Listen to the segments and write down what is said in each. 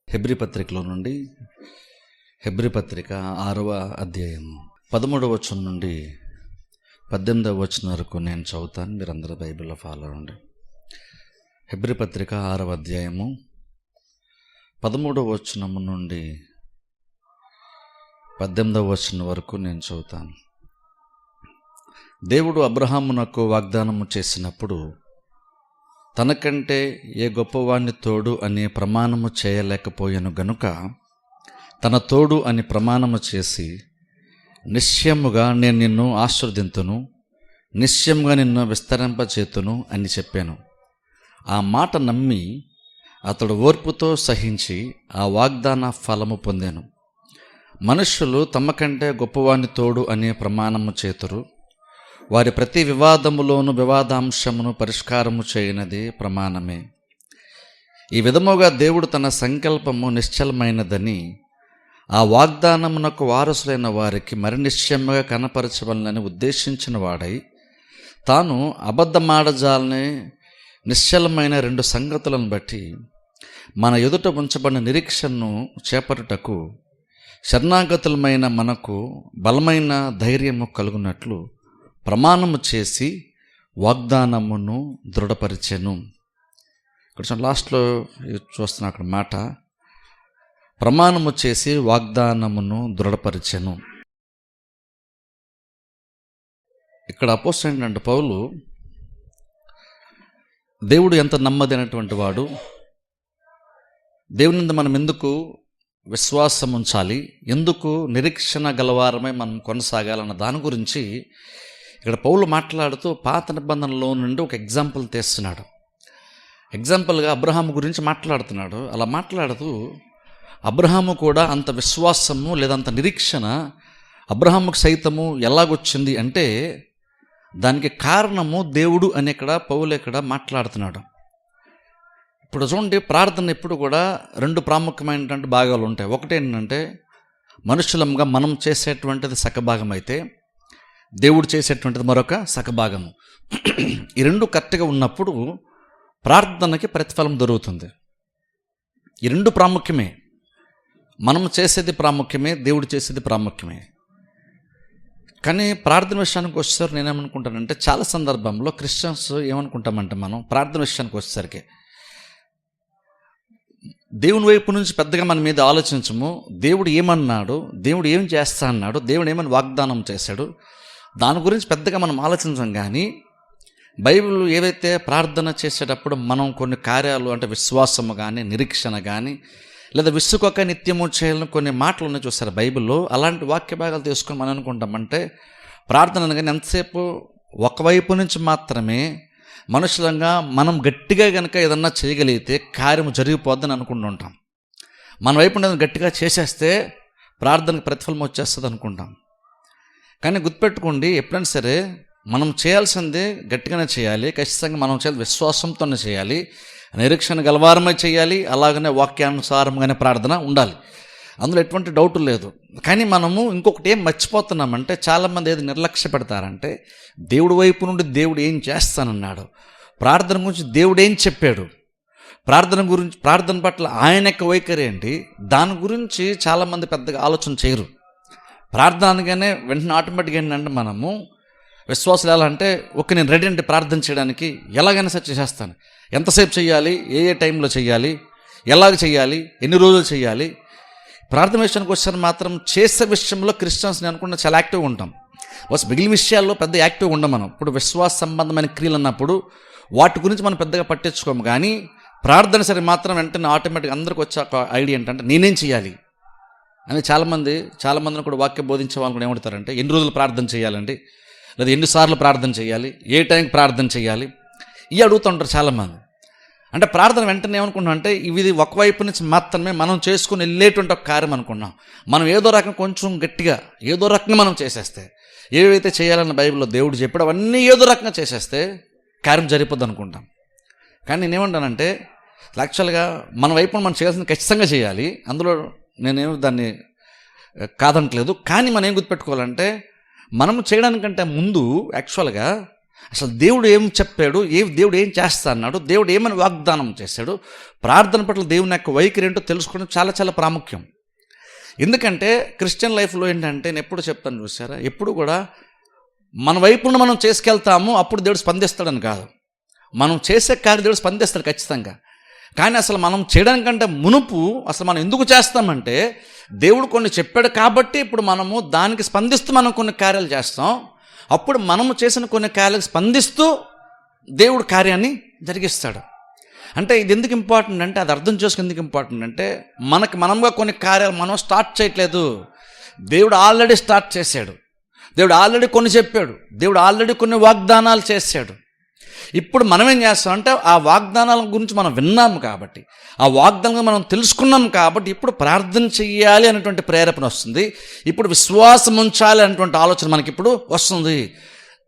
Hebrew పత్రికలో నుండి Hebrew పత్రిక 6వ అధ్యాయం 13వ వచనం నుండి 18వ వచనం వరకు నేను చదువుతాను. మీరందరూ బైబిల్లో ఫాలో అవ్వండి. హెబ్రీ పత్రిక 6వ అధ్యాయము 13వ వచనం నుండి 18వ వచనం వరకు నేను చదువుతాను. దేవుడు అబ్రహామునకు వాగ్దానము చేసినప్పుడు తనకంటే ఏ గొప్పవాణ్ణి తోడు అనే ప్రమాణము చేయలేకపోయాను గనుక తన తోడు అని ప్రమాణము చేసి, నిశ్చయముగా నేను నిన్ను ఆశీర్వదింతును, నిశ్చయముగా నిన్ను విస్తరింపచేతును అని చెప్పాను. ఆ మాట నమ్మి అతడు ఓర్పుతో సహించి ఆ వాగ్దాన ఫలము పొందాను. మనుష్యులు తమకంటే గొప్పవాణ్ణి తోడు అనే ప్రమాణము చేతురు. వారి ప్రతి వివాదములోను వివాదాంశమును పరిష్కారము చేయనది ప్రమాణమే. ఈ విధముగా దేవుడు తన సంకల్పము నిశ్చలమైనదని ఆ వాగ్దానమునకు వారసులైన వారికి మరి నిశ్చయముగా కనపరచవలనని ఉద్దేశించిన వాడై, తాను అబద్ధమాడజాలని నిశ్చలమైన 2 సంగతులను బట్టి మన ఎదుట ఉంచబడిన నిరీక్షణను చేపట్టుటకు శరణాగతులమైన మనకు బలమైన ధైర్యము కలుగునట్లు ప్రమాణము చేసి వాగ్దానమును దృఢపరిచెను. ఇక్కడ లాస్ట్లో చూస్తున్నా అక్కడ మాట, ప్రమాణము చేసి వాగ్దానమును దృఢపరిచెను. ఇక్కడ అపోస్తలుడు ఏంటంటే పౌలు దేవుడు ఎంత నమ్మదైనటువంటి వాడు, దేవుని మీద మనం ఎందుకు విశ్వాసం ఉంచాలి, ఎందుకు నిరీక్షణ గలవారమై మనం కొనసాగాలన్న దాని గురించి ఇక్కడ పౌలు మాట్లాడుతూ పాత నిబంధనలో నుండి ఒక ఎగ్జాంపుల్ తీస్తున్నాడు. ఎగ్జాంపుల్గా అబ్రహాము గురించి మాట్లాడుతున్నాడు. అలా మాట్లాడుతూ అబ్రహాము కూడా అంత విశ్వాసము లేదా అంత నిరీక్షణ అబ్రహాముకు సైతము ఎలాగొచ్చింది అంటే దానికి కారణము దేవుడు అని ఇక్కడ పౌలు ఇక్కడ మాట్లాడుతున్నాడు. ఇప్పుడు చూడండి, ప్రార్థన ఎప్పుడు కూడా 2 ప్రాముఖ్యమైనటువంటి భాగాలు ఉంటాయి. ఒకటి ఏంటంటే మనుషులంగా మనం చేసేటువంటిది సగభాగం అయితే దేవుడు చేసేటువంటిది మరొక సగభాగము. ఈ 2 కరెక్ట్గా ఉన్నప్పుడు ప్రార్థనకి ప్రతిఫలం దొరుకుతుంది. ఈ 2 ప్రాముఖ్యమే. మనం చేసేది ప్రాముఖ్యమే, దేవుడు చేసేది ప్రాముఖ్యమే. కానీ ప్రార్థన విషయానికి వచ్చేసరికి నేనేమనుకుంటానంటే చాలా సందర్భంలో క్రిస్టియన్స్ ఏమనుకుంటామంటే మనం ప్రార్థన విషయానికి వచ్చేసరికి దేవుని వైపు నుంచి పెద్దగా మన మీద ఆలోచించము. దేవుడు ఏమన్నాడు, దేవుడు ఏం చేస్తా అన్నాడు, దేవుడు ఏమని వాగ్దానం చేశాడు, దాని గురించి పెద్దగా మనం ఆలోచించం. కానీ బైబిల్ ఏవైతే ప్రార్థన చేసేటప్పుడు మనం కొన్ని కార్యాలు అంటే విశ్వాసము కానీ నిరీక్షణ కానీ లేదా విసుకొక నిత్యము చేయాలని కొన్ని మాటలు ఉన్నాయి చూస్తారు బైబిల్లో. అలాంటి వాక్య భాగాలు తీసుకొని మనం అనుకుంటామంటే ప్రార్థన కానీ ఎంతసేపు ఒకవైపు నుంచి మాత్రమే మనుషులంగా మనం గట్టిగా కనుక ఏదన్నా చేయగలిగితే కార్యము జరిగిపోద్దని అనుకుంటుంటాం. మన వైపు ఏదైనా గట్టిగా చేసేస్తే ప్రార్థనకు ప్రతిఫలం వచ్చేస్తుంది అనుకుంటాం. కానీ గుర్తుపెట్టుకోండి, ఎప్పుడైనా సరే మనం చేయాల్సిందే గట్టిగానే చేయాలి. ఖచ్చితంగా మనం చేయాలి, విశ్వాసంతోనే చేయాలి, నిరీక్షణ గలవారమై చేయాలి, అలాగనే వాక్యానుసారంగానే ప్రార్థన ఉండాలి. అందులో ఎటువంటి డౌట్ లేదు. కానీ మనము ఇంకొకటి ఏం మర్చిపోతున్నామంటే చాలామంది ఏది నిర్లక్ష్య పెడతారంటే దేవుడి వైపు నుండి దేవుడు ఏం చేస్తానన్నాడు, ప్రార్థన గురించి దేవుడు ఏం చెప్పాడు, ప్రార్థన పట్ల ఆయన యొక్క వైఖరి ఏంటి, దాని గురించి చాలామంది పెద్దగా ఆలోచన చేయరు. ప్రార్థన అనగానే వెంటనే ఆటోమేటిక్గా ఏంటంటే మనము విశ్వాసాలు ఎలా అంటే ఓకే నేను రెడీ అంటే ప్రార్థన చేయడానికి, ఎలాగైనా సరే చేసేస్తాను, ఎంతసేపు చేయాలి, ఏ టైంలో చేయాలి, ఎలాగ చేయాలి, ఎన్ని రోజులు చేయాలి. ప్రార్థన విషయానికి వచ్చేసరికి మాత్రం చేసే విషయంలో క్రిస్టియన్స్ని అనుకున్న చాలా యాక్టివ్గా ఉంటాం. మిగిలిన విషయాల్లో పెద్ద యాక్టివ్గా ఉండం మనం. ఇప్పుడు విశ్వాస సంబంధమైన క్రియలు అన్నప్పుడు వాటి గురించి మనం పెద్దగా పట్టించుకోము. కానీ ప్రార్థన సరే మాత్రం వెంటనే ఆటోమేటిక్గా అందరికి వచ్చే ఒక ఐడియా ఏంటంటే నేనేం చేయాలి అని చాలామందిని కూడా వాక్యం బోధించే వాళ్ళు కూడా ఏమంటారంటే ఎన్ని రోజులు ప్రార్థన చేయాలండి, లేదా ఎన్నిసార్లు ప్రార్థన చేయాలి, ఏ టైంకి ప్రార్థన చేయాలి, ఇవి అడుగుతుంటారు చాలామంది. అంటే ప్రార్థన వెంటనే ఏమనుకున్నాం అంటే ఇది ఒకవైపు నుంచి మాత్రమే మనం చేసుకుని వెళ్ళేటువంటి ఒక కార్యం అనుకున్నాం. మనం ఏదో రకంగా కొంచెం గట్టిగా ఏదో రకంగా మనం చేసేస్తే, ఏవైతే చేయాలన్న బైబిల్లో దేవుడు చెప్పాడు అవన్నీ ఏదో రకంగా చేసేస్తే కార్యం జరిగిపోద్ది అనుకుంటాం. కానీ నేనేమంటానంటే యాక్చువల్గా మన వైపు మనం చేయాల్సింది ఖచ్చితంగా చేయాలి. అందులో నేనేమి దాన్ని కాదంటలేదు. కానీ మనం ఏం గుర్తుపెట్టుకోవాలంటే మనం చేయడానికంటే ముందు యాక్చువల్గా అసలు దేవుడు ఏం చెప్పాడు, దేవుడు ఏం చేస్తా అన్నాడు, దేవుడు ఏమని వాగ్దానం చేశాడు, ప్రార్థన పట్ల దేవుని యొక్క వైఖరి ఏంటో తెలుసుకోవడం చాలా చాలా ప్రాముఖ్యం. ఎందుకంటే క్రిస్టియన్ లైఫ్లో ఏంటంటే నేను ఎప్పుడు చెప్తాను చూసారా, ఎప్పుడు కూడా మన వైపున మనం చేసుకెళ్తాము అప్పుడు దేవుడు స్పందిస్తాడని కాదు. మనం చేసే కార్యం దేవుడు స్పందిస్తాడు ఖచ్చితంగా. కానీ అసలు మనం చేయడానికంటే మునుపు అసలు మనం ఎందుకు చేస్తామంటే దేవుడు కొన్ని చెప్పాడు కాబట్టి ఇప్పుడు మనము దానికి స్పందిస్తూ మనం కొన్ని కార్యాలు చేస్తాం. అప్పుడు మనము చేసిన కొన్ని కార్యాలకు స్పందిస్తూ దేవుడు కార్యాన్ని జరిగిస్తాడు. అంటే ఇది ఎందుకు ఇంపార్టెంట్ అంటే, అది అర్థం చేసుకుని ఎందుకు ఇంపార్టెంట్ అంటే, మనంగా కొన్ని కార్యాలు మనం స్టార్ట్ చేయట్లేదు. దేవుడు ఆల్రెడీ స్టార్ట్ చేశాడు. దేవుడు ఆల్రెడీ కొన్ని చెప్పాడు. దేవుడు ఆల్రెడీ కొన్ని వాగ్దానాలు చేశాడు. ఇప్పుడు మనం ఏం చేస్తామంటే ఆ వాగ్దానాల గురించి మనం విన్నాము కాబట్టి, ఆ వాగ్దానం మనం తెలుసుకున్నాం కాబట్టి ఇప్పుడు ప్రార్థన చెయ్యాలి అనేటువంటి ప్రేరేపణ వస్తుంది. ఇప్పుడు విశ్వాసం ఉంచాలి అనేటువంటి ఆలోచన మనకి ఇప్పుడు వస్తుంది.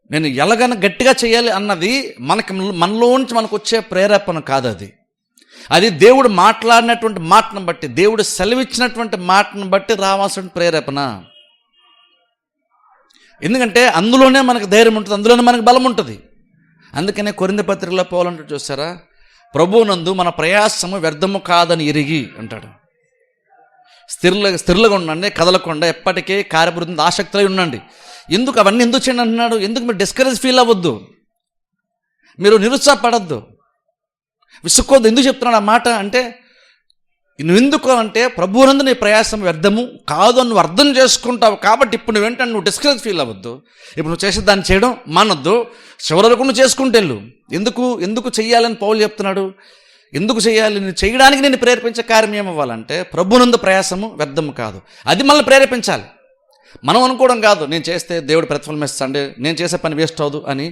నేను ఎలాగైనా గట్టిగా చేయాలి అన్నది మనలోంచి మనకు వచ్చే ప్రేరేపణ కాదు. అది దేవుడు మాట్లాడినటువంటి మాటను బట్టి, దేవుడు సెలవిచ్చినటువంటి మాటను బట్టి రావాల్సిన ప్రేరేపణ. ఎందుకంటే అందులోనే మనకు ధైర్యం ఉంటుంది, అందులోనే మనకు బలం ఉంటుంది. అందుకనే కొరింథీ పత్రికలో పౌలు చూసారా, ప్రభువునందు మన ప్రయాసము వ్యర్థము కాదని ఎరిగి అంటాడు. స్థిరలుగా ఉండండి, కదలకుండా ఎప్పటికీ కార్యవృద్ధి ఆసక్తిలో ఉండండి. అవన్నీ ఎందుకు చేయండి అంటున్నాడు? ఎందుకు మీరు డిస్కరేజ్ ఫీల్ అవ్వద్దు, మీరు నిరుత్సాహపడద్దు, విసుక్కోద్దు. ఎందుకు చెప్తున్నాడు ఆ మాట అంటే, నువ్వు ఎందుకు అంటే ప్రభువునందు నీ ప్రయాసం వ్యర్థము కాదు అని నువ్వు అర్థం చేసుకుంటావు కాబట్టి ఇప్పుడు నువ్వేంటంటే నువ్వు డిస్కరేజ్ ఫీల్ అవ్వద్దు. ఇప్పుడు నువ్వు చేసే దాన్ని చేయడం మానొద్దు, చివరి వరకు నువ్వు చేసుకుంటూ వెళ్ళు. ఎందుకు చెయ్యాలని పౌలు చెప్తున్నాడు? ఎందుకు చేయాలి? నేను చేయడానికి నేను ప్రేరేపించే కార్యం ఏమవ్వాలంటే ప్రభువునందు ప్రయాసము వ్యర్థము కాదు. అది మనల్ని ప్రేరేపించాలి. మనం అనుకోవడం కాదు, నేను చేస్తే దేవుడు ప్రతిఫలం ఇస్తాడు, నేను చేసే పని వేస్ట్ అవ్వదు అని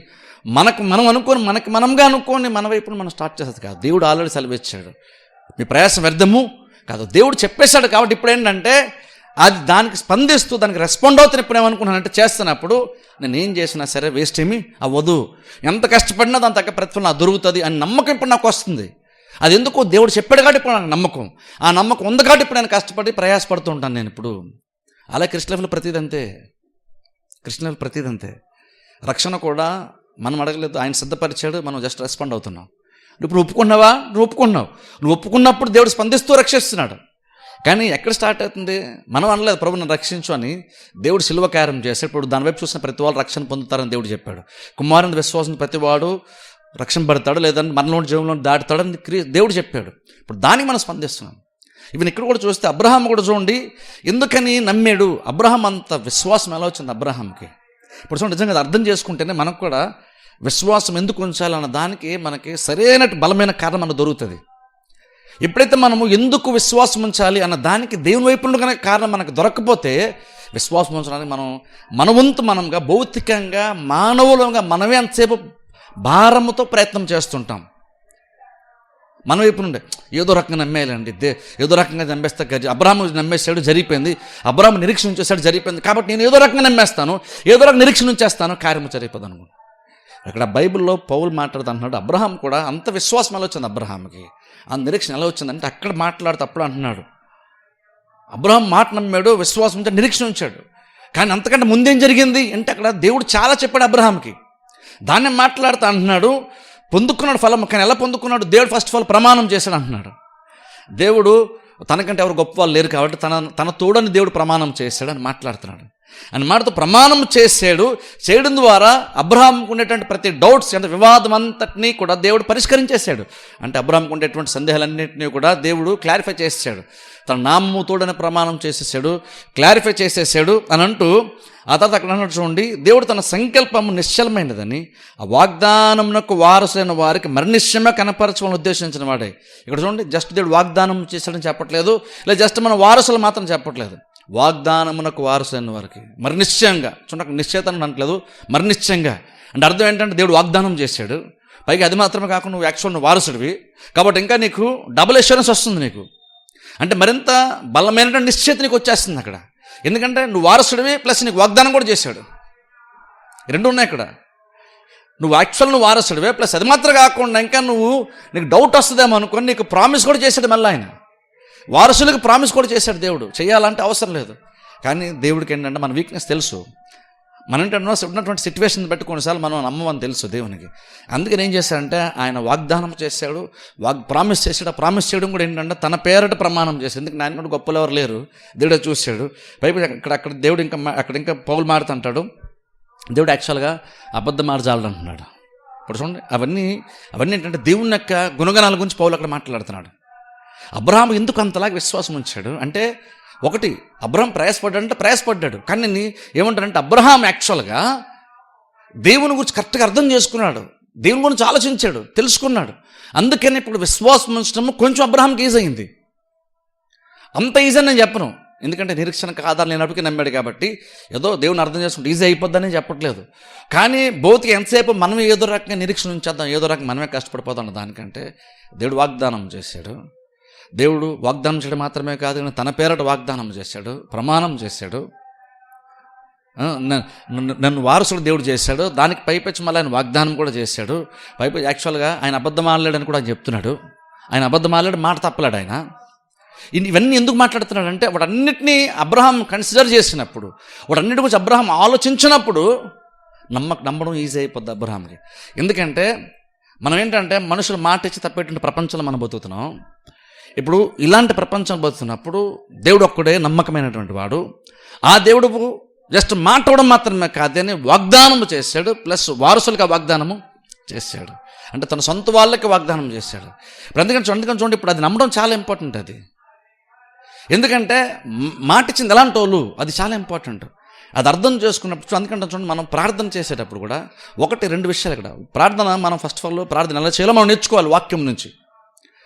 మనంగా అనుకోని మన వైపున మనం స్టార్ట్ చేసేది కాదు. దేవుడు ఆల్రెడీ సెలవిచ్చాడు, మీ ప్రయాసం వ్యర్థము కాదు. దేవుడు చెప్పేశాడు కాబట్టి ఇప్పుడు ఏంటంటే అది దానికి స్పందిస్తూ దానికి రెస్పాండ్ అవుతాను. ఇప్పుడు ఏమనుకున్నానంటే చేస్తున్నప్పుడు నేను ఏం చేసినా సరే వేస్ట్ ఏమీ అవ్వదు, ఎంత కష్టపడినా దాని తగ్గ ప్రతిఫలం నాకు దొరుకుతుంది అని నమ్మకం ఇప్పుడు నాకు వస్తుంది. అది ఎందుకు దేవుడు చెప్పాడు కాబట్టి ఇప్పుడు నాకు నమ్మకం, ఆ నమ్మకం ఉంది కాబట్టి ఇప్పుడు నేను కష్టపడి ప్రయాసపడుతూ ఉంటాను నేను ఇప్పుడు. అలా క్రిస్టియన్ లైఫ్లో ప్రతిదీ అంతే. రక్షణ కూడా మనం అడగలేదు, ఆయన సిద్ధపరిచాడు, మనం జస్ట్ రెస్పాండ్ అవుతున్నాం. ఇప్పుడు ఒప్పుకున్నావా? నువ్వు ఒప్పుకున్నప్పుడు దేవుడు స్పందిస్తూ రక్షిస్తున్నాడు. కానీ ఎక్కడ స్టార్ట్ అవుతుంది? మనం అనలేదు ప్రభు నన్ను రక్షించు అని. దేవుడు సిలువ కార్యం చేశాడు. ఇప్పుడు దాని వైపు చూసిన ప్రతి వాళ్ళు రక్షణ పొందుతారని దేవుడు చెప్పాడు. కుమారుని విశ్వాసం ప్రతివాడు రక్షణ పడతాడు, లేదంటే మనలోని జీవంలో దాటుతాడని దేవుడు చెప్పాడు. ఇప్పుడు దానికి మనం స్పందిస్తున్నాం. ఈవెన్ ఇక్కడ కూడా చూస్తే అబ్రహాం కూడా చూడండి, ఎందుకని నమ్మాడు? అబ్రహాం అంత విశ్వాసం ఎలా వచ్చింది అబ్రహాంకి? ఇప్పుడు చూడండి, నిజంగా అర్థం చేసుకుంటేనే మనకు కూడా విశ్వాసం ఎందుకు ఉంచాలన్న దానికి మనకి సరైన బలమైన కారణం మనకు దొరుకుతుంది. ఎప్పుడైతే మనము ఎందుకు విశ్వాసం ఉంచాలి అన్న దానికి దేవుని వైపు నుండి కారణం మనకు దొరకకపోతే విశ్వాసం ఉంచడానికి మన వంతు మనంగా భౌతికంగా మానవులంగా మనమే అంతసేపు భారముతో ప్రయత్నం చేస్తుంటాం. మన వైపు నుండి ఏదో రకంగా నమ్మేయాలండి, ఏదో రకంగా నమ్మేస్తా. అబ్రహాము నమ్మేశాడు, జరిగిపోయింది. అబ్రహాము నిరీక్షణ ఉంచేశాడు, జరిగిపోయింది. కాబట్టి నేను ఏదో రకంగా నమ్మేస్తాను, ఏదో రకంగా నిరీక్షణ ఉంచేస్తాను, కార్యము జరిగిపోదు అనుకో. ఇక్కడ బైబిల్లో పౌలు మాట్లాడుతున్నాడు, అబ్రహాం కూడా అంత విశ్వాసం ఎలా వచ్చింది అబ్రహాంకి, ఆ నిరీక్షణ ఎలా వచ్చిందంటే అక్కడ మాట్లాడుతూ అప్పుడు అంటున్నాడు, అబ్రహాం మాట నమ్మాడు, విశ్వాసం ఉంటే నిరీక్షణ ఉంచాడు. కానీ అంతకంటే ముందేం జరిగింది అంటే అక్కడ దేవుడు చాలా చెప్పాడు అబ్రహాంకి. దాన్ని మాట్లాడుతూ అంటున్నాడు, పొందుకున్నాడు ఫలం. కానీ ఎలా పొందుకున్నాడు? దేవుడు ఫస్ట్ ఆఫ్ ఆల్ ప్రమాణం చేశాడు అంటున్నాడు. దేవుడు తనకంటే ఎవరు గొప్ప వాళ్ళు లేరు కాబట్టి తన తోడని దేవుడు ప్రమాణం చేశాడు అని మాట్లాడుతున్నాడు. అని మాటతో ప్రమాణం చేయడం ద్వారా అబ్రహాంకు ఉండేటువంటి ప్రతి డౌట్స్ అంటే వివాదం అంతటినీ కూడా దేవుడు పరిష్కరించేశాడు. అంటే అబ్రహాంకు ఉండేటువంటి సందేహాలన్నింటినీ కూడా దేవుడు క్లారిఫై చేసేసాడు. తన నామము తోడని ప్రమాణం చేసేసాడు, క్లారిఫై చేసేసాడు అని అంటూ ఆ తర్వాత అక్కడ అన్నట్టు చూడండి, దేవుడు తన సంకల్పము నిశ్చలమైనదని ఆ వాగ్దానమునకు వారసులైన వారికి మరినిశ్చయమే కనపరచమని ఉద్దేశించిన వాడే. ఇక్కడ చూడండి, జస్ట్ దేవుడు వాగ్దానం చేశాడని చెప్పట్లేదు, లేదా జస్ట్ మన వారసులు మాత్రం చెప్పట్లేదు. వాగ్దానమునకు వారసులైన వారికి మరి నిశ్చయంగా చూడండి, నిశ్చయితను అనట్లేదు, మరి నిశ్చయంగా అంటే అర్థం ఏంటంటే దేవుడు వాగ్దానం చేశాడు. పైగా అది మాత్రమే కాకుండా నువ్వు యాక్చువల్ వారసుడివి కాబట్టి ఇంకా నీకు డబుల్ అష్యూరెన్స్ వస్తుంది. నీకు అంటే మరింత బలమైనటువంటి నిశ్చయిత నీకు వచ్చేస్తుంది అక్కడ. ఎందుకంటే నువ్వు వారసుడివి ప్లస్ నీకు వాగ్దానం కూడా చేశాడు. రెండు ఉన్నాయి ఇక్కడ. నువ్వు వారసుడివే ప్లస్ అది మాత్రం కాకుండా ఇంకా నీకు డౌట్ వస్తుందేమో అనుకొని నీకు ప్రామిస్ కూడా చేశాడు. మళ్ళీ ఆయన వారసులకు ప్రామిస్ కూడా చేశాడు. దేవుడు చేయాలంటే అవసరం లేదు, కానీ దేవుడికి ఏంటంటే మన వీక్నెస్ తెలుసు. మన ఉన్నటువంటి సిచ్యువేషన్ బట్టి కొన్నిసార్లు మనం నమ్మమని తెలుసు దేవునికి. అందుకని ఏం చేశాడంటే ఆయన వాగ్దానం చేశాడు, ప్రామిస్ చేశాడు. ఆ ప్రామిస్ చేయడం కూడా ఏంటంటే తన పేరట ప్రమాణం చేశాడు. ఎందుకంటే ఆయన కూడా గొప్పలు ఎవరు లేరు, దేవుడే చూశాడు. బైబిల్ అక్కడ దేవుడు ఇంకా పౌలు మాడుతుంటాడు, దేవుడు యాక్చువల్గా అబద్ధం ఆడజాలడు అంటున్నాడు. ఇప్పుడు చూడండి, అవన్నీ ఏంటంటే దేవుని యొక్క గుణగణాల గురించి పౌలు అక్కడ మాట్లాడుతున్నాడు. అబ్రహాము ఎందుకు అంతలాగా విశ్వాసం ఉంచాడు అంటే, ఒకటి అబ్రహాం ప్రయాసపడ్డాడు. కానీ నేను ఏమంటానంటే అబ్రహాం యాక్చువల్గా దేవుని గురించి కరెక్ట్గా అర్థం చేసుకున్నాడు, దేవుని గురించి ఆలోచించాడు, తెలుసుకున్నాడు. అందుకని ఇప్పుడు విశ్వాసం ఉంచడం కొంచెం అబ్రహాంకి ఈజీ అయింది. అంత ఈజీ అని నేను చెప్పను, ఎందుకంటే నిరీక్షణకు ఆధారం లేనప్పటికీ నమ్మాడు కాబట్టి ఏదో దేవుని అర్థం చేసుకుంటే ఈజీ అయిపోద్దని చెప్పట్లేదు. కానీ భౌతిక ఎంతసేపు మనం ఏదో రకంగా నిరీక్షణ ఉంచేద్దాం, ఏదో రకంగా మనమే కష్టపడిపోతాం దానికంటే దేవుడు వాగ్దానం చేశాడు. దేవుడు వాగ్దానం చేయడం మాత్రమే కాదు, తన పేరట వాగ్దానం చేశాడు, ప్రమాణం చేశాడు. నన్ను వారసుడు దేవుడు చేశాడు. దానికి పైపెచ్చి మళ్ళీ ఆయన వాగ్దానం కూడా చేశాడు. యాక్చువల్గా ఆయన అబద్ధం ఆడలేడని కూడా ఆయన చెప్తున్నాడు. ఆయన అబద్ధం ఆడలేడు, మాట తప్పలేడు ఆయన. ఇవన్నీ ఎందుకు మాట్లాడుతున్నాడు అంటే, వాటన్నిటినీ అబ్రహాం కన్సిడర్ చేసినప్పుడు, వాటన్నిటి గురించి అబ్రహాం ఆలోచించినప్పుడు నమ్మడం ఈజీ అయిపోద్ది అబ్రహాంకి. ఎందుకంటే మనం ఏంటంటే మనుషులు మాట ఇచ్చి తప్పేటువంటి ప్రపంచంలో మనం బతుకుతున్నాం. ఇప్పుడు ఇలాంటి ప్రపంచం బతుకుతున్నప్పుడు దేవుడు ఒక్కడే నమ్మకమైనటువంటి వాడు. ఆ దేవుడు జస్ట్ మాట్లాడడం మాత్రమే కాదని వాగ్దానం చేశాడు, ప్లస్ వారసులకు ఆ వాగ్దానము చేశాడు. అంటే తన సొంత వాళ్ళకి వాగ్దానం చేశాడు. ఇప్పుడు అందుకని చూడండి, ఇప్పుడు అది నమ్మడం చాలా ఇంపార్టెంట్. అది ఎందుకంటే మాట ఇచ్చింది ఎలాంటి వాళ్ళు, అది చాలా ఇంపార్టెంట్. అది అర్థం చేసుకున్నప్పుడు అందుకంటే చూడండి, మనం ప్రార్థన చేసేటప్పుడు కూడా 1-2 విషయాలు ఇక్కడ. ప్రార్థన మనం ఫస్ట్ ఆఫ్ ఆల్ ప్రార్థన ఎలా చేయాలో మనం నేర్చుకోవాలి. వాక్యం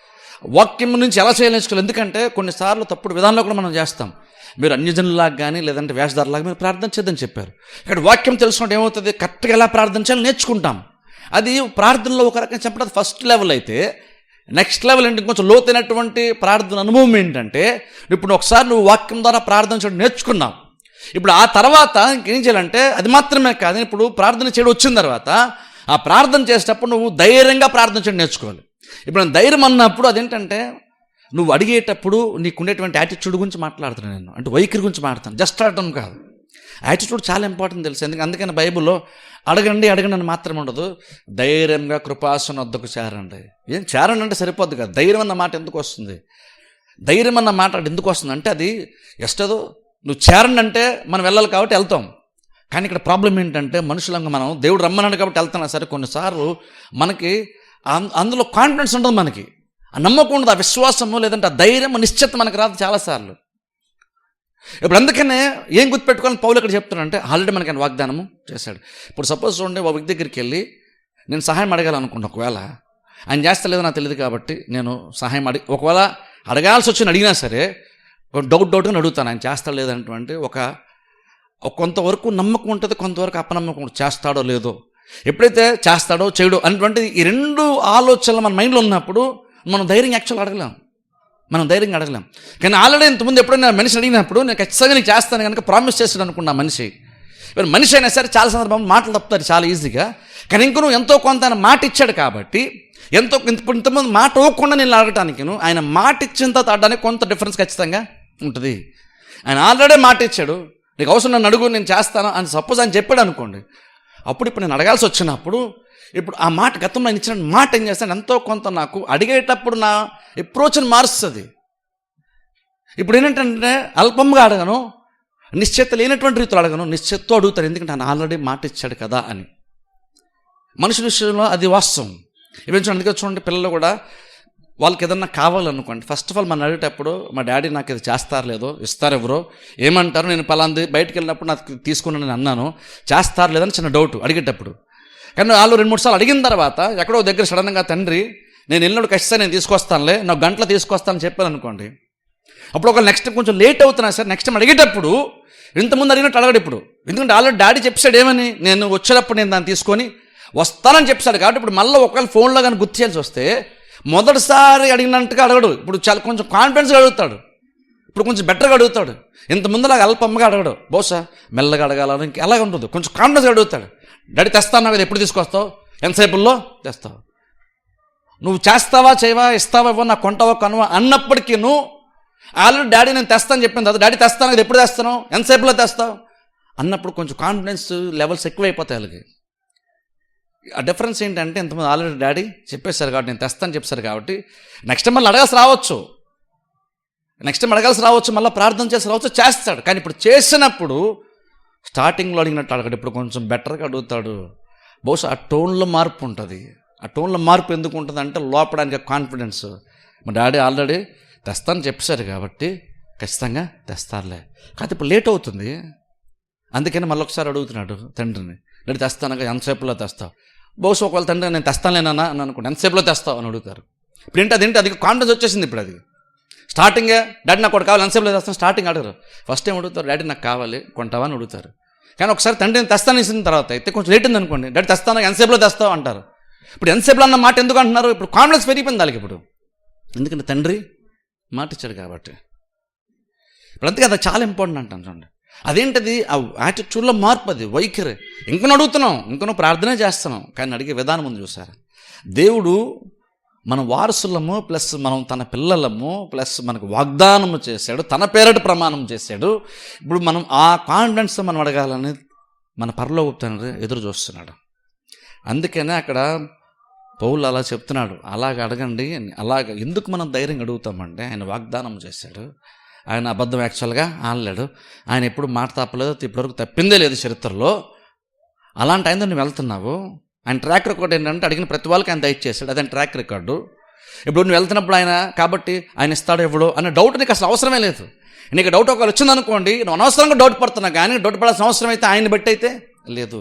నుంచి ఎలా చేయాలి నేర్చుకోవాలి. ఎందుకంటే కొన్నిసార్లు తప్పుడు విధానంలో కూడా మనం చేస్తాం. మీరు అన్యజనులాగా కానీ లేదంటే వేషధారులాగా మీరు ప్రార్థన చేద్దని చెప్పారు. ఇక్కడ వాక్యం తెలుసుకుంటే ఏమవుతుంది, కరెక్ట్గా ఎలా ప్రార్థన చేయాలి నేర్చుకుంటాం. అది ప్రార్థనలో ఒక రకంగా చెప్పడం ఫస్ట్ లెవెల్ అయితే, నెక్స్ట్ లెవెల్ ఏంటి, కొంచెం లోతైనటువంటి ప్రార్థన అనుభవం ఏంటంటే, ఇప్పుడు ఒకసారి నువ్వు వాక్యం ద్వారా ప్రార్థన చేయడం నేర్చుకున్నావు. ఇప్పుడు ఆ తర్వాత ఇంకేం చేయాలంటే, అది మాత్రమే కాదు, ఇప్పుడు ప్రార్థన చేయడం వచ్చిన తర్వాత ఆ ప్రార్థన చేసేటప్పుడు నువ్వు ధైర్యంగా ప్రార్థన చేయడం నేర్చుకోవాలి. ఇప్పుడు నేను ధైర్యం అన్నప్పుడు అదేంటంటే, నువ్వు అడిగేటప్పుడు నీకు ఉండేటువంటి యాటిట్యూడ్ గురించి మాట్లాడుతున్నాను నేను, అంటే వైఖరి గురించి మాట్లాడతాను, జస్ట్ అడగడం కాదు. యాటిట్యూడ్ చాలా ఇంపార్టెంట్ తెలుసు. అందుకని బైబిల్లో అడగండి అని మాత్రం ఉండదు, ధైర్యంగా కృపాసన వద్దకు చేరండి. ఏం చేరండి అంటే సరిపోద్ది కదా, ధైర్యం అన్న మాట ఎందుకు వస్తుంది? ధైర్యం అన్న మాట ఎందుకు వస్తుంది అంటే, అది ఎస్టదో నువ్వు చేరండి అంటే మనం వెళ్ళాలి కాబట్టి వెళ్తాం. కానీ ఇక్కడ ప్రాబ్లం ఏంటంటే, మనుషులంగా మనం దేవుడు రమ్మన్నాడు కాబట్టి వెళ్తున్నా సరే, కొన్నిసార్లు మనకి అందులో కాన్ఫిడెన్స్ ఉండదు, మనకి ఆ నమ్మకం ఉండదు, ఆ విశ్వాసము లేదంటే ఆ ధైర్యం నిశ్చిత మనకు రాదు చాలాసార్లు. ఇప్పుడు అందుకనే ఏం గుర్తుపెట్టుకోవాలని పౌలు ఇక్కడ చెప్తున్నాడంటే, ఆల్రెడీ మనకి ఆయన వాగ్దానము చేశాడు. ఇప్పుడు సపోజ్ చూడండి, ఒక వ్యక్తి దగ్గరికి వెళ్ళి నేను సహాయం అడగాలనుకుంటా, ఒకవేళ ఆయన చేస్తలేదో నాకు తెలియదు కాబట్టి నేను సహాయం ఒకవేళ అడగాల్సి వచ్చి అడిగినా సరే డౌట్గా అడుగుతాను, ఆయన చేస్తాడో లేదనేటువంటి ఒక కొంతవరకు నమ్మకం ఉంటుంది, కొంతవరకు అపనమ్మకం చేస్తాడో లేదో. ఎప్పుడైతే చేస్తాడో చేయడో అనేటువంటి ఈ 2 ఆలోచనలు మన మైండ్లో ఉన్నప్పుడు మనం ధైర్యంగా యాక్చువల్గా అడగలేం. కానీ ఆల్రెడీ ఇంతకుముందు ఎప్పుడైనా మనిషిని అడిగినప్పుడు నేను ఖచ్చితంగా నీకు చేస్తాను కనుక ప్రామిస్ చేస్తాడు అనుకున్నా మనిషి అయినా సరే చాలా సందర్భంలో మాటలు తప్పుతారు చాలా ఈజీగా. కానీ ఇంకో నువ్వు ఎంతో కొంత ఆయన మాట ఇచ్చాడు కాబట్టి, ఇంతమంది మాట ఇవ్వకుండా నేను అడగటానికి ఆయన మాట ఇచ్చిన తర్వాత ఆడడానికి కొంత డిఫరెన్స్ ఖచ్చితంగా ఉంటుంది. ఆయన ఆల్రెడీ మాట ఇచ్చాడు, నీకు అవసరం నన్ను అడుగు నేను చేస్తాను అని సపోజ్ ఆయన చెప్పాడు అనుకోండి, ఇప్పుడు నేను అడగాల్సి వచ్చినప్పుడు ఇప్పుడు ఆ మాట గతంలో ఆయన ఇచ్చిన మాట ఏం చేస్తాను, ఎంతో కొంత నాకు అడిగేటప్పుడు నా అప్రోచ్ని మారుస్తుంది. ఇప్పుడు ఏంటంటే అల్పంగా అడగను, నిశ్చిత లేనటువంటి రీతిలో అడగను, నిశ్చితతో అడుగుతాను, ఎందుకంటే ఆయన ఆల్రెడీ మాట ఇచ్చాడు కదా అని. మనుషుల విషయంలో అది వాస్తవం. ఇవన్నీ అందుకే చూడండి, పిల్లలు కూడా వాళ్ళకి ఏదన్నా కావాలనుకోండి, ఫస్ట్ ఆఫ్ ఆల్ మనం అడిగేటప్పుడు మా డాడీ నాకు ఇది చేస్తారు లేదో, ఇస్తారు ఎవరో, ఏమంటారు, నేను పలాంది బయటకు వెళ్ళినప్పుడు నాకు తీసుకున్నాను నేను అన్నాను, చేస్తారు లేదని చిన్న డౌట్ అడిగేటప్పుడు. కానీ వాళ్ళు 2-3 సార్లు అడిగిన తర్వాత ఎక్కడో దగ్గర సడన్గా తండ్రి నేను వెళ్ళినప్పుడు ఖచ్చితంగా నేను తీసుకొస్తానులే, నాకు గంటలో తీసుకొస్తానని చెప్పాను అనుకోండి, అప్పుడు ఒక నెక్స్ట్ కొంచెం లేట్ అవుతున్నా సార్, నెక్స్ట్ టైం అడిగేటప్పుడు ఇంతకుముందు అడిగినట్టు అడగడు ఇప్పుడు. ఎందుకంటే ఆల్రెడీ డాడీ చెప్పాడు ఏమని, నేను వచ్చేటప్పుడు నేను దాన్ని తీసుకొని వస్తానని చెప్పాడు కాబట్టి ఇప్పుడు మళ్ళీ ఒకవేళ ఫోన్లో కానీ గుర్తు చేయాల్సి వస్తే మొదటిసారి అడిగినట్టుగా అడగడు, ఇప్పుడు చాలా కొంచెం కాన్ఫిడెన్స్గా అడుగుతాడు, ఇప్పుడు కొంచెం బెటర్గా అడుగుతాడు. ఇంత ముందులాగా అల్పంగా అడగడు, బహుశా మెల్లగా అడగాలని ఇంకా అలాగే ఉంటుంది, కొంచెం కాన్ఫిడెన్స్గా అడుగుతాడు. డాడీ తెస్తాను కదా, ఎప్పుడు తీసుకొస్తావు, ఎంతసేపుల్లో తెస్తావు, నువ్వు చేస్తావా చేయవా, ఇస్తావా ఇవ్వ, నాకు కొంటావా కొనవా అన్నప్పటికీ నువ్వు ఆల్రెడీ డాడీ నేను తెస్తాను చెప్పింది కదా, డాడీ తెస్తాను కదా, ఎప్పుడు తెస్తాను, ఎంతసేపులో తెస్తావు అన్నప్పుడు కొంచెం కాన్ఫిడెన్స్ లెవెల్స్ ఎక్కువైపోతాయి వాళ్ళకి. ఆ డిఫరెన్స్ ఏంటంటే ఇంతమంది ఆల్రెడీ డాడీ చెప్పేశారు కాబట్టి, నేను తెస్తాను చెప్పేశారు కాబట్టి నెక్స్ట్ టైం మళ్ళీ అడగాల్సి రావచ్చు, మళ్ళీ ప్రార్థన చేసి రావచ్చు, చేస్తాడు. కానీ ఇప్పుడు చేసినప్పుడు స్టార్టింగ్లో అడిగినట్టు అడగడు, ఇప్పుడు కొంచెం బెటర్గా అడుగుతాడు. బహుశా ఆ టోన్లో మార్పు ఉంటుంది. ఆ టోన్లో మార్పు ఎందుకు ఉంటుంది అంటే లోపడానికి కాన్ఫిడెన్స్. మా డాడీ ఆల్రెడీ తెస్తాను చెప్పేశారు కాబట్టి ఖచ్చితంగా తెస్తారులే, కాకపోతే ఇప్పుడు లేట్ అవుతుంది, అందుకని మళ్ళీ ఒకసారి అడుగుతున్నాడు తండ్రిని, డాడీ తెస్తాను ఎంతసేపులో తెస్తావు. బహుశా ఒకవేళ తండ్రి నేను తెస్తానులేనా అని అనుకోండి, ఎంతసేపులో తెస్తావు అని అడుగుతారు. ఇప్పుడు ఏంటి అదేంటి, అది కాన్ఫిడెన్స్ వచ్చేసింది. ఇప్పుడు అది స్టార్టింగే డాడీ నాకు ఒకటి కావాలి ఎంతసేపులో తెస్తాను స్టార్టింగ్ అడగరు. ఫస్ట్ టైం అడుగుతారు డాడీ నాకు కావాలి కొంటావా అని అడుగుతారు. కానీ ఒకసారి తండ్రిని తెస్తాను ఇచ్చిన తర్వాత అయితే కొంచెం లేట్ ఉంది అనుకోండి, డాడీ తెస్తాను ఎంతసేపులో తెస్తావు అంటారు. ఇప్పుడు ఎంతసేపులో అన్న మాట ఎందుకు అంటున్నారు, ఇప్పుడు కాన్ఫిడెన్స్ పెరిగిపోయింది వాళ్ళకి. ఇప్పుడు ఎందుకంటే తండ్రి మాట ఇచ్చాడు కాబట్టి. ఇప్పుడు అంతే కదా, చాలా ఇంపార్టెంట్ అంటాను చూడండి. అదేంటది, ఆ యాటిట్యూడ్లో మార్పు, అది వైఖరి. ఇంకనూ అడుగుతున్నాం, ఇంకనూ ప్రార్థనే చేస్తున్నాం, కానీ అడిగే విధానం ఉంది చూసారా. దేవుడు మన వారసులము ప్లస్ మనం తన పిల్లలము ప్లస్ మనకు వాగ్దానము చేశాడు, తన పేరట ప్రమాణం చేశాడు. ఇప్పుడు మనం ఆ కాన్ఫిడెన్స్తో మనం అడగాలని మన పరలోకపు తండ్రి ఎదురు చూస్తున్నాడు. అందుకనే అక్కడ పౌలు అలా చెప్తున్నాడు, అలాగ అడగండి. అలాగ ఎందుకు మనం ధైర్యంగా అడుగుతామంటే ఆయన వాగ్దానం చేశాడు, ఆయన అబద్ధం యాక్చువల్గా ఆడలేడు, ఆయన ఎప్పుడు మాట తప్పలేదు, ఇప్పటివరకు తప్పిందే లేదు చరిత్రలో. అలాంటి ఆయనతో నువ్వు వెళ్తున్నావు. ఆయన ట్రాక్ రికార్డ్ ఏంటంటే అడిగిన ప్రతి వాళ్ళకి ఆయన దయచేశాడు, అదే ట్రాక్ రికార్డు. ఇప్పుడు నువ్వు వెళ్తున్నప్పుడు ఆయన కాబట్టి ఆయన ఇస్తాడు ఇవ్వడు అనే డౌట్ నీకు అసలు అవసరమే లేదు. నీకు డౌట్ ఒకవేళ వచ్చిందనుకోండి, నువ్వు అనవసరంగా డౌట్ పడుతున్నావు, కానీ డౌట్ పడాల్సిన అవసరం అయితే ఆయన్ని బట్టి అయితే లేదు.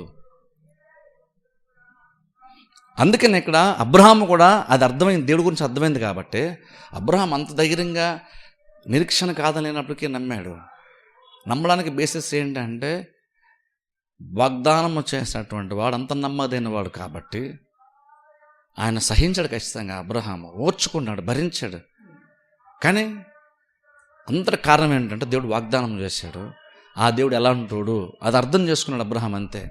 అందుకని ఇక్కడ అబ్రహాము కూడా అది అర్థమైంది, దేవుడి గురించి అర్థమైంది కాబట్టి అబ్రహాం అంత ధైర్యంగా నిరీక్షణ కాదనేటప్పటికీ నమ్మాడు. నమ్మడానికి బేసిస్ ఏంటంటే వాగ్దానం చేసినటువంటి వాడు అంత నమ్మదైన వాడు కాబట్టి ఆయన సహించాడు. ఖచ్చితంగా అబ్రహాము ఓర్చుకున్నాడు, భరించాడు. కానీ అంతటి కారణం ఏంటంటే దేవుడు వాగ్దానం చేశాడు, ఆ దేవుడు ఎలా ఉంటాడు అది అర్థం చేసుకున్నాడు అబ్రహాం. అంతే.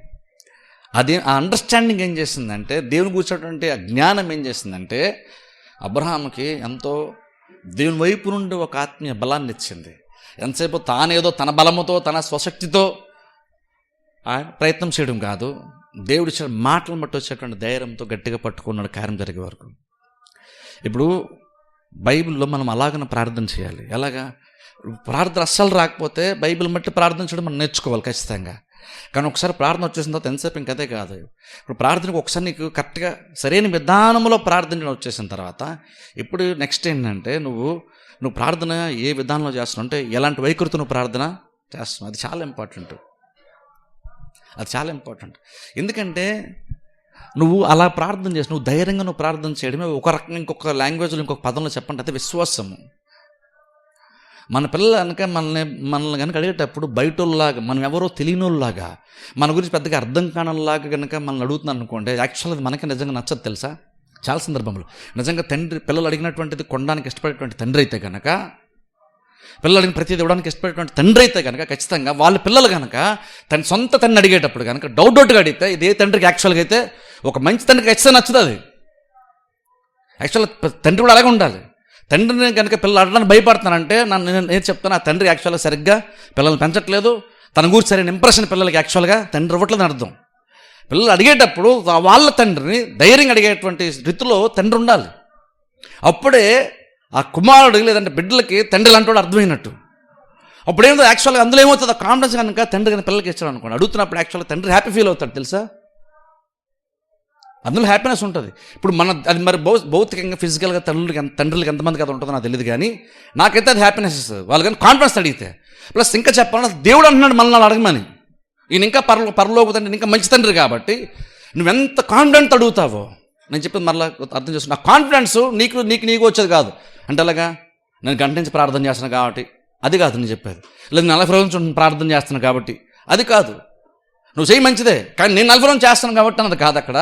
అది ఆ అండర్స్టాండింగ్ ఏం చేసిందంటే, దేవుని కూర్చోటువంటి ఆ జ్ఞానం ఏం చేసిందంటే అబ్రహాముకి ఎంతో దేవుని వైపు నుండి ఒక ఆత్మీయ బలాన్ని ఇచ్చింది. ఎంతసేపు తానేదో తన బలముతో తన స్వశక్తితో ప్రయత్నం చేయడం కాదు, దేవుడు ఇచ్చిన మాటలను బట్టి వచ్చేటువంటి ధైర్యంతో గట్టిగా పట్టుకున్నాడు కార్యం జరిగే వరకు. ఇప్పుడు బైబిల్లో మనం అలాగనే ప్రార్థన చేయాలి. ఎలాగా, ప్రార్థన అస్సలు రాకపోతే బైబిల్ బట్టి ప్రార్థించడం మనం నేర్చుకోవాలి ఖచ్చితంగా. కానీ ఒకసారి ప్రార్థన వచ్చేసిన తర్వాత ఎంతసేపు ఇంకదే కాదు. ఇప్పుడు ప్రార్థనకు ఒకసారి నీకు కరెక్ట్గా సరైన విధానంలో ప్రార్థన వచ్చేసిన తర్వాత ఇప్పుడు నెక్స్ట్ ఏంటంటే నువ్వు ప్రార్థన ఏ విధానంలో చేస్తున్నావు అంటే ఎలాంటి వైఖరితో నువ్వు ప్రార్థన చేస్తున్నావు, అది చాలా ఇంపార్టెంట్. ఎందుకంటే నువ్వు అలా ప్రార్థన చేసి నువ్వు ధైర్యంగా నువ్వు ప్రార్థన చేయడమే ఒక రకంగా, ఇంకొక లాంగ్వేజ్లో ఇంకొక పదంలో చెప్పండి అయితే విశ్వాసము. మన పిల్లలు కనుక మనల్ని కనుక అడిగేటప్పుడు బయటోళ్ళలాగా, మనం ఎవరో తెలియనోళ్ళలాగా, మన గురించి పెద్దగా అర్థం కానలాగా కనుక మనల్ని అడుగుతున్నాను అనుకోండి, యాక్చువల్గా మనకి నిజంగా నచ్చదు తెలుసా. చాలా సందర్భంలో నిజంగా పిల్లలు అడిగినటువంటిది కొనడానికి ఇష్టపడేటువంటి తండ్రి అయితే కనుక, పిల్లలు అడిగిన ప్రతిదీ ఇవ్వడానికి ఇష్టపడేటువంటి తండ్రి అయితే కనుక ఖచ్చితంగా వాళ్ళ పిల్లలు కనుక తన సొంత తండ్రి అడిగేటప్పుడు కనుక డౌట్గా అడిగితే, ఇదే తండ్రికి యాక్చువల్గా అయితే ఒక మంచి తండ్రికి ఖచ్చితంగా నచ్చుతుంది. అది యాక్చువల్గా తండ్రి కూడా అలాగే ఉండాలి. తండ్రిని కనుక పిల్లలు అడగడానికి భయపడుతున్నానంటే నేను చెప్తాను, ఆ తండ్రి యాక్చువల్గా సరిగ్గా పిల్లల్ని పెంచట్లేదు, తన గురించి సరైన ఇంప్రెషన్ పిల్లలకి యాక్చువల్గా తండ్రి ఇవ్వట్లేదు అని అర్థం. పిల్లలు అడిగేటప్పుడు వాళ్ళ తండ్రిని ధైర్యంగా అడిగేటువంటి రీతిలో తండ్రి ఉండాలి. అప్పుడే ఆ కుమారుడు లేదంటే బిడ్డలకి తండ్రి లాంటి వాడు అర్థమైనట్టు. అప్పుడేమో యాక్చువల్గా అందులో ఏమవుతుంది, ఆ కాన్ఫిడెన్స్ కనుక తండ్రి కనుక పిల్లలకి ఇచ్చాడు అనుకోండి, అడుగుతున్నప్పుడు యాక్చువల్గా తండ్రి హ్యాపీ ఫీల్ అవుతాడు తెలుసా, అందులో హ్యాపీనెస్ ఉంటుంది. ఇప్పుడు అది మరి భౌతికంగా ఫిజికల్గా తండ్రులకి ఎంతమందికి అది ఉంటుందో నాకు తెలియదు, కానీ నాకైతే అది హ్యాపీనెస్ ఇస్తుంది వాళ్ళు కానీ కాన్ఫిడెన్స్ అడిగితే. ప్లస్ ఇంకా చెప్పాలంటే దేవుడు అంటున్నాడు మనల్ని అడగమని, ఈయన ఇంకా పరలోక తండ్రి ఇంకా మంచి తండ్రి కాబట్టి నువ్వెంత కాన్ఫిడెంట్ అడుగుతావో. నేను చెప్పేది మరలా అర్థం చేసుకున్నా, కాన్ఫిడెన్స్ నీకు వచ్చేది కాదు అంటే అలాగా నేను గంట నుంచి ప్రార్థన చేస్తున్నాను కాబట్టి అది కాదు నేను చెప్పేది, లేదు 40 రోజుల నుంచి ప్రార్థన చేస్తున్నాను కాబట్టి అది కాదు. నువ్వు చేయి మంచిదే, కానీ నేను 40 రోజులు చేస్తాను కాబట్టి అన్నది కాదు. అక్కడ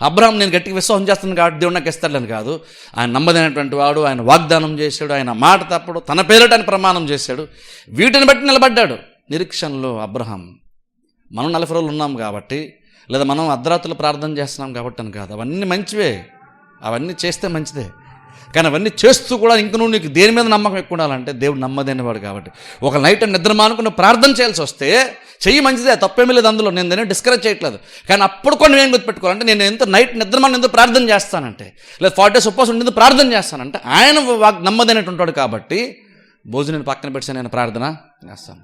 అబ్రహాం నేను గట్టిగా విశ్వాసం చేస్తున్నాను కాబట్టి దేవుడు నాకు ఇస్తాడని కాదు. ఆయన నమ్మదైనటువంటి వాడు, ఆయన వాగ్దానం చేశాడు, ఆయన మాట తప్పడు, తన పేరిట ఆయన ప్రమాణం చేశాడు, వీటిని బట్టి నిలబడ్డాడు నిరీక్షణలో అబ్రహాం. మనం 40 రోజులు ఉన్నాం కాబట్టి, లేదా మనం అర్ధరాత్రులు ప్రార్థన చేస్తున్నాం కాబట్టి అని కాదు, అవన్నీ మంచివే, అవన్నీ చేస్తే మంచిదే. కానీ అవన్నీ చేస్తూ కూడా ఇంక నువ్వు నీకు దేని మీద నమ్మకం ఎక్కువ ఉండాలంటే దేవుడు నమ్మదైనవాడు కాబట్టి. ఒక నైట్ నిద్ర మానుకుని ప్రార్థన చేయాల్సి వస్తే చెయ్యి, మంచిదే, తప్పేమీ లేదు అందులో, నేను దాన్ని డిస్కరేజ్ చేయట్లేదు. కానీ అప్పుడు కొన్ని ఏం గుర్తుపెట్టుకోవాలంటే నేను ఎంత నైట్ నిద్ర మాను ఎందుకు ప్రార్థన చేస్తానంటే, లేదా 40 days ఉపవాసం ఎందుకు ప్రార్థన చేస్తానంటే ఆయన నమ్మదైనట్టు కాబట్టి భోజనం పక్కన పెట్టి నేను ప్రార్థన చేస్తాను.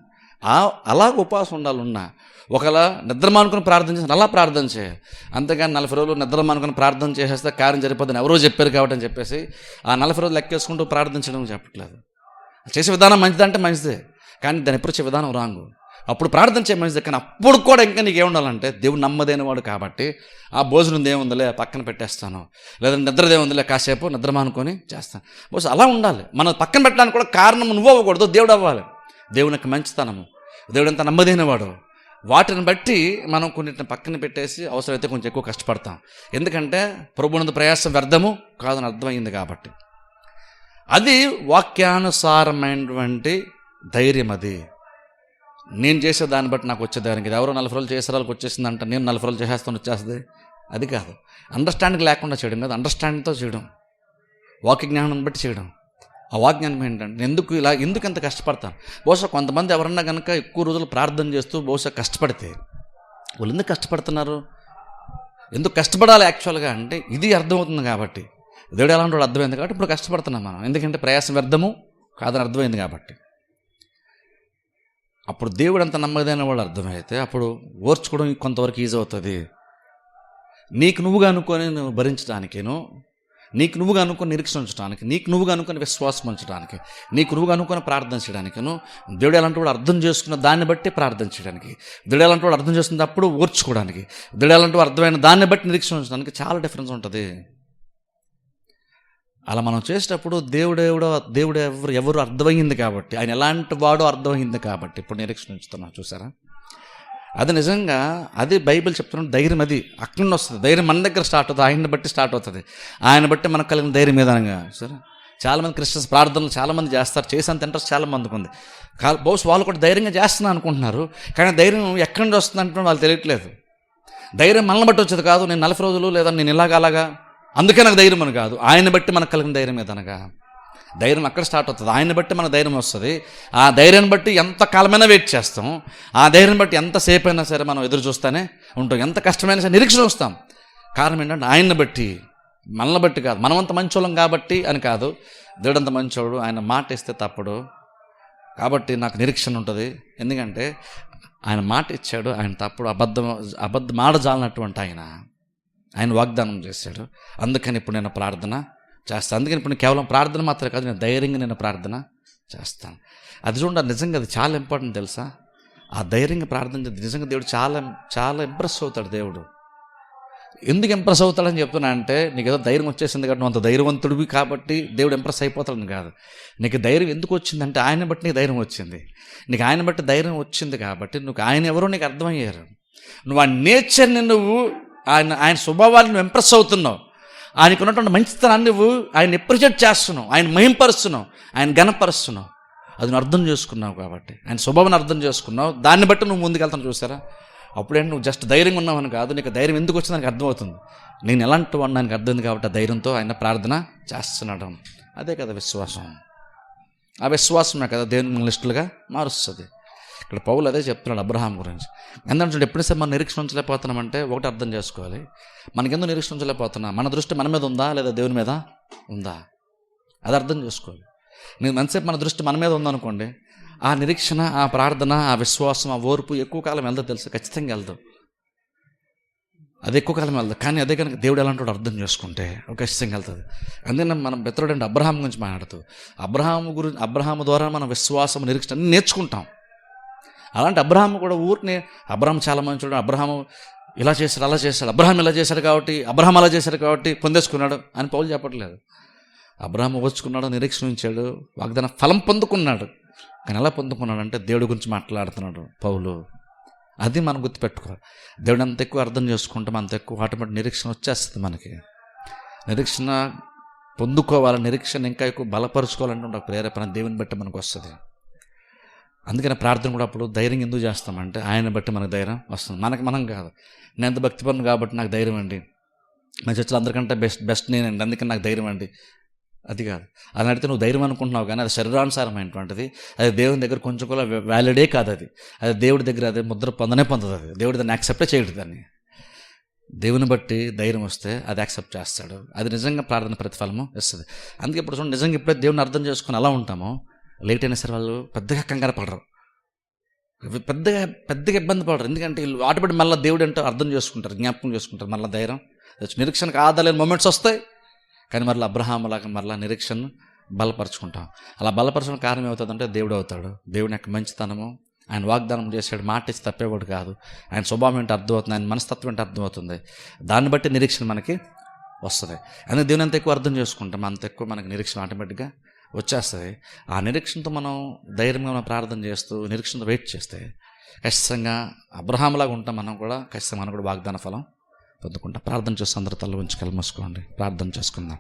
అలాగ ఉపవాసం ఉండాలన్నా ఒకవేళ నిద్ర మానుకుని ప్రార్థన చేస్తాను, అలా ప్రార్థన చేయాలి. అంతేగాని 40 రోజులు నిద్ర మానుకుని ప్రార్థన చేసేస్తే కార్యం జరిపోద్దని ఎవరో చెప్పారు కాబట్టి అని చెప్పేసి ఆ 40 రోజులు లెక్కేసుకుంటూ ప్రార్థించడం చెప్పట్లేదు. చేసే విధానం మంచిదంటే మంచిదే, కానీ దాన్ని ఎప్పుడు వచ్చే విధానం రాంగు. అప్పుడు ప్రార్థన చేయ మంచిదే, కానీ అప్పుడు కూడా ఇంకా నీకు ఏముండాలంటే దేవుడు నమ్మదైన వాడు కాబట్టి ఆ భోజనం దేవుందిలే పక్కన పెట్టేస్తాను, లేదా నిద్ర దేవుందిలే కాసేపు నిద్ర మానుకొని చేస్తాను. బహుశా అలా ఉండాలి. మనం పక్కన పెట్టడానికి కూడా కారణం నువ్వు అవ్వకూడదు, దేవుడు అవ్వాలి. దేవుని యొక్క మంచితనము, దేవుడు ఎంత నమ్మదైనవాడు, వాటిని బట్టి మనం కొన్నిటిని పక్కన పెట్టేసి అవసరమైతే కొంచెం ఎక్కువ కష్టపడతాం. ఎందుకంటే ప్రభువునందు ప్రయాసం వ్యర్థము కాదని అర్థమైంది కాబట్టి. అది వాక్యానుసారమైనటువంటి ధైర్యం. అది నేను చేసే దాన్ని బట్టి నాకు వచ్చే ధైర్యం. ఇది ఎవరో 40 రోజులు చేసే వాళ్ళకి వచ్చేసిందంట, నేను 40 రోజులు చేసేస్తాను వచ్చేస్తుంది, అది కాదు. అండర్స్టాండింగ్ లేకుండా చేయడం కాదు, అండర్స్టాండింగ్తో చేయడం, వాక్య జ్ఞానం బట్టి చేయడం. ఆ వాజ్ఞానం ఏంటంటే ఎందుకు ఎంత కష్టపడతాను. బహుశా కొంతమంది ఎవరన్నా కనుక ఎక్కువ రోజులు ప్రార్థన చేస్తూ బహుశా కష్టపడితే వాళ్ళు ఎందుకు కష్టపడుతున్నారు, ఎందుకు కష్టపడాలి యాక్చువల్గా అంటే ఇది అర్థమవుతుంది కాబట్టి. దేవుడు ఎలాంటి వాడు అర్థమైంది కాబట్టి ఇప్పుడు కష్టపడుతున్నాం మనం, ఎందుకంటే ప్రయాసం వ్యర్థము కాదని అర్థమైంది కాబట్టి. అప్పుడు దేవుడు అంత నమ్మదైన వాళ్ళు అర్థమైతే అప్పుడు ఓర్చుకోవడం కొంతవరకు ఈజీ అవుతుంది. నీకు నువ్వుగా అనుకొని నువ్వు భరించడానికేను, నీకు నువ్వుగా అనుకుని నిరీక్షణ ఉంచడానికి, నీకు నువ్వుగా అనుకుని విశ్వాసం ఉంచడానికి, నీకు నువ్వుగా అనుకుని ప్రార్థన చేయడానికిను, దేవుడు ఎలాంటి వాడు అర్థం చేసుకున్న దాన్ని బట్టి ప్రార్థన చేయడానికి, దేవుడు ఎలాంటి వాడు అర్థం చేసుకున్నప్పుడు ఓర్చుకోవడానికి, దేవుడు ఎలాంటి వాడు అర్థమైన దాన్ని బట్టి నిరీక్షణ ఉంచడానికి చాలా డిఫరెన్స్ ఉంటుంది. అలా మనం చేసేటప్పుడు దేవుడు ఎవరు అర్థమైంది కాబట్టి, ఆయన ఎలాంటి వాడో అర్థమైంది కాబట్టి ఇప్పుడు నిరీక్షణ ఉంచుతున్నాం. చూసారా, అది నిజంగా అది బైబిల్ చెప్తున్న ధైర్యం. అది అక్కడి నుండి వస్తుంది ధైర్యం, మన దగ్గర స్టార్ట్ అవుతుంది, ఆయన్ని బట్టి స్టార్ట్ అవుతుంది. ఆయన బట్టి మనకు కలిగిన ధైర్యం ఏదనగా. సరే, చాలామంది క్రిస్టియన్స్ ప్రార్థనలు చాలామంది చేస్తారు, చేసేంత ఇంట్రెస్ట్ చాలామందికి ఉంది. బహుశా వాళ్ళు కూడా ధైర్యంగా చేస్తున్నా అనుకుంటున్నారు, కానీ ధైర్యం ఎక్కడి నుంచి వస్తుంది అంటే వాళ్ళు తెలియట్లేదు. ధైర్యం మనల్ని బట్టి వచ్చేది కాదు, నేను 40 రోజులు లేదా నేను అలాగా అందుకే నాకు ధైర్యం అని కాదు, ఆయన బట్టి మనకు కలిగిన ధైర్యం ఏదనగా. ధైర్యం అక్కడ స్టార్ట్ అవుతుంది, ఆయన బట్టి మనకు ధైర్యం వస్తుంది. ఆ ధైర్యాన్ని బట్టి ఎంత కాలమైనా వెయిట్ చేస్తాం, ఆ ధైర్యం బట్టి ఎంతసేపు అయినా సరే మనం ఎదురు చూస్తూనే ఉంటాం, ఎంత కష్టమైనా సరే నిరీక్షణ వస్తాం. కారణం ఏంటంటే ఆయన్ని బట్టి, మనల్ని బట్టి కాదు. మనమంత మంచోళ్ళం కాబట్టి అని కాదు, దేవుడంత మంచోడు, ఆయన మాట ఇస్తే తప్పడు కాబట్టి నాకు నిరీక్షణ ఉంటుంది. ఎందుకంటే ఆయన మాట ఇచ్చాడు, ఆయన తప్పుడు అబద్ధం ఆడజాలనటువంటి ఆయన వాగ్దానం చేశాడు. అందుకని ఇప్పుడు నేను ప్రార్థన చేస్తాను. అందుకని ఇప్పుడు నేను కేవలం ప్రార్థన మాత్రమే కాదు, నేను ధైర్యంగా నేను ప్రార్థన చేస్తాను. అది చూడండి, నిజంగా అది చాలా ఇంపార్టెంట్ తెలుసా. ఆ ధైర్యంగా ప్రార్థన చేస్తే నిజంగా దేవుడు చాలా చాలా ఇంప్రెస్ అవుతాడు. దేవుడు ఎందుకు ఇంప్రెస్ అవుతాడని చెప్తున్నా అంటే, నీకు ఏదో ధైర్యం వచ్చేసింది కాబట్టి నువ్వు అంత ధైర్యవంతుడివి కాబట్టి దేవుడు ఇంప్రెస్ అయిపోతాడని కాదు. నీకు ధైర్యం ఎందుకు వచ్చిందంటే ఆయన బట్టి నీకు ధైర్యం వచ్చింది. నీకు ఆయన బట్టి ధైర్యం వచ్చింది కాబట్టి నువ్వు ఆయన ఎవరో నీకు అర్థమయ్యారు. నువ్వు ఆ నేచర్ని ఆయన స్వభావాన్ని నువ్వు ఇంప్రెస్ అవుతున్నావు, ఆయనకు ఉన్నటువంటి మంచితనాన్ని నువ్వు ఆయన ఎప్రిషియేట్ చేస్తున్నావు, ఆయన మహింపరుస్తున్నావు, ఆయన ఘనపరుస్తున్నావు. అది నువ్వు అర్థం చేసుకున్నావు కాబట్టి, ఆయన స్వభావాన్ని అర్థం చేసుకున్నావు, దాన్ని బట్టి నువ్వు ముందుకెళ్తాను. చూసారా, అప్పుడేంటి నువ్వు జస్ట్ ధైర్యంగా ఉన్నావని కాదు, నీకు ధైర్యం ఎందుకు వచ్చింది దానికి అర్థమవుతుంది. నేను ఎలాంటి వాడిని ఆయనకు అర్థమైంది కాబట్టి ఆ ధైర్యంతో ఆయన ప్రార్థన చేస్తున్నాడు. అదే కదా విశ్వాసం. ఆ విశ్వాసమే కదా దేవుని లిస్టులుగా మారుస్తుంది. ఇక్కడ పౌలు అదే చెప్తున్నాడు అబ్రహాం గురించి. ఎందుకంటే ఎప్పుడైతే మనం నిరీక్షణ ఉంచలేకపోతున్నామంటే ఒకటి అర్థం చేసుకోవాలి, మనకెందుకు నిరీక్షణ ఉంచలేకపోతున్నా, మన దృష్టి మన మీద ఉందా లేదా దేవుని మీద ఉందా, అది అర్థం చేసుకోవాలి. నేను మనసేపు మన దృష్టి మన మీద ఉందనుకోండి, ఆ నిరీక్షణ, ఆ ప్రార్థన, ఆ విశ్వాసం, ఆ ఓర్పు ఎక్కువ కాలం వెళ్తా తెలుసు, ఖచ్చితంగా వెళ్దాం, అది ఎక్కువ కాలం వెళ్దాం. కానీ అదే కనుక దేవుడు ఎలాంటి అర్థం చేసుకుంటే ఖచ్చితంగా వెళ్తుంది. అందుకని మనం బెత్తరుడు అంటే అబ్రహాం గురించి మాట్లాడుతూ అబ్రహాము ద్వారా మన విశ్వాసం, నిరీక్షణ అన్ని నేర్చుకుంటాం. అలాంటి అబ్రహాము కూడా ఊరిని అబ్రహాం చాలా మంచి, అబ్రహాము ఇలా చేశాడు అలా చేశాడు, అబ్రహాం ఇలా చేశాడు కాబట్టి, అబ్రహాం అలా చేశాడు కాబట్టి పొందేసుకున్నాడు అని పౌలు చెప్పట్లేదు. అబ్రహాం వచ్చుకున్నాడు, నిరీక్షణ ఉంచాడు, వాగ్దాన ఫలం పొందుకున్నాడు. కానీ ఎలా పొందుకున్నాడు అంటే దేవుడి గురించి మాట్లాడుతున్నాడు పౌలు. అది మనం గుర్తుపెట్టుకోవాలి. దేవుడు అంత ఎక్కువ అర్థం చేసుకుంటాం, అంత ఎక్కువ ఆటోమేటిక్ నిరీక్షణ వచ్చేస్తుంది. మనకి నిరీక్షణ పొందుకోవాలి, నిరీక్షణ ఇంకా ఎక్కువ బలపరుచుకోవాలంటే ఒక ప్రేరేపణ దేవుని బట్టి మనకు వస్తుంది. అందుకని ప్రార్థన కూడా అప్పుడు ధైర్యం ఎందుకు చేస్తామంటే ఆయన బట్టి మనకు ధైర్యం వస్తుంది. మనం కాదు, నేను ఎంత భక్తిపరుని కాబట్టి నాకు ధైర్యం అండి, మా చర్చలు అందరికంటే బెస్ట్ నేనండి అందుకని నాకు ధైర్యం అండి, అది కాదు. అని అడిగితే నువ్వు ధైర్యం అనుకుంటున్నావు కానీ అది శరీరానుసారమైనటువంటిది. అది దేవుని దగ్గర కొంచెం కూడా వ్యాలిడే కాదు. అది దేవుడి దగ్గర అది ముద్ర పొందదు. అది దేవుడు దాన్ని యాక్సెప్టే చేయడు. దాన్ని దేవుని బట్టి ధైర్యం వస్తే అది యాక్సెప్ట్ చేస్తాడు. అది నిజంగా ప్రార్థన ప్రతిఫలము ఇస్తుంది. అందుకే ఇప్పుడు చూడండి, నిజంగా ఎప్పుడైతే దేవుని అర్థం చేసుకుని అలా ఉంటామో లేట్ అయినా సరే వాళ్ళు పెద్దగా కంగారు పడరు, పెద్దగా ఇబ్బంది పడరు. ఎందుకంటే వీళ్ళు ఆటపడి మళ్ళీ దేవుడు అంటే అర్థం చేసుకుంటారు, జ్ఞాపకం చేసుకుంటారు. మళ్ళీ ధైర్యం నిరీక్షణకు ఆధారలేని మూమెంట్స్ వస్తాయి, కానీ మళ్ళీ అబ్రహాం లాగా మళ్ళీ నిరీక్షను బలపరుచుకుంటాం. అలా బలపరచడం కారణం ఏమవుతుందంటే దేవుడు అవుతాడు. దేవుని యొక్క మంచితనము, ఆయన వాగ్దానం చేసాడు, మాట ఇచ్చి తప్పేవాడు కాదు. ఆయన స్వభావం ఏంటి అర్థమవుతుంది, ఆయన మనస్తత్వం ఏంటి అర్థమవుతుంది. దాన్ని బట్టి నిరీక్షణ మనకి వస్తుంది. అందుకే దేవుని ఎంత ఎక్కువ అర్థం చేసుకుంటాం అంత ఎక్కువ మనకి నిరీక్షణ ఆటోమేటిక్గా వచ్చేస్తుంది. ఆ నిరీక్షణతో మనం ధైర్యంగా మనం ప్రార్థన చేస్తూ నిరీక్షణతో వెయిట్ చేస్తే ఖచ్చితంగా అబ్రహాంలాగా ఉంటాం. మనం కూడా ఖచ్చితంగా మనం కూడా వాగ్దాన ఫలం పొందుకుంటాం. ప్రార్థన చేస్తే అందరూ తల ఉంచి కళ్ళు మూసుకోండి, ప్రార్థన చేసుకుందాం.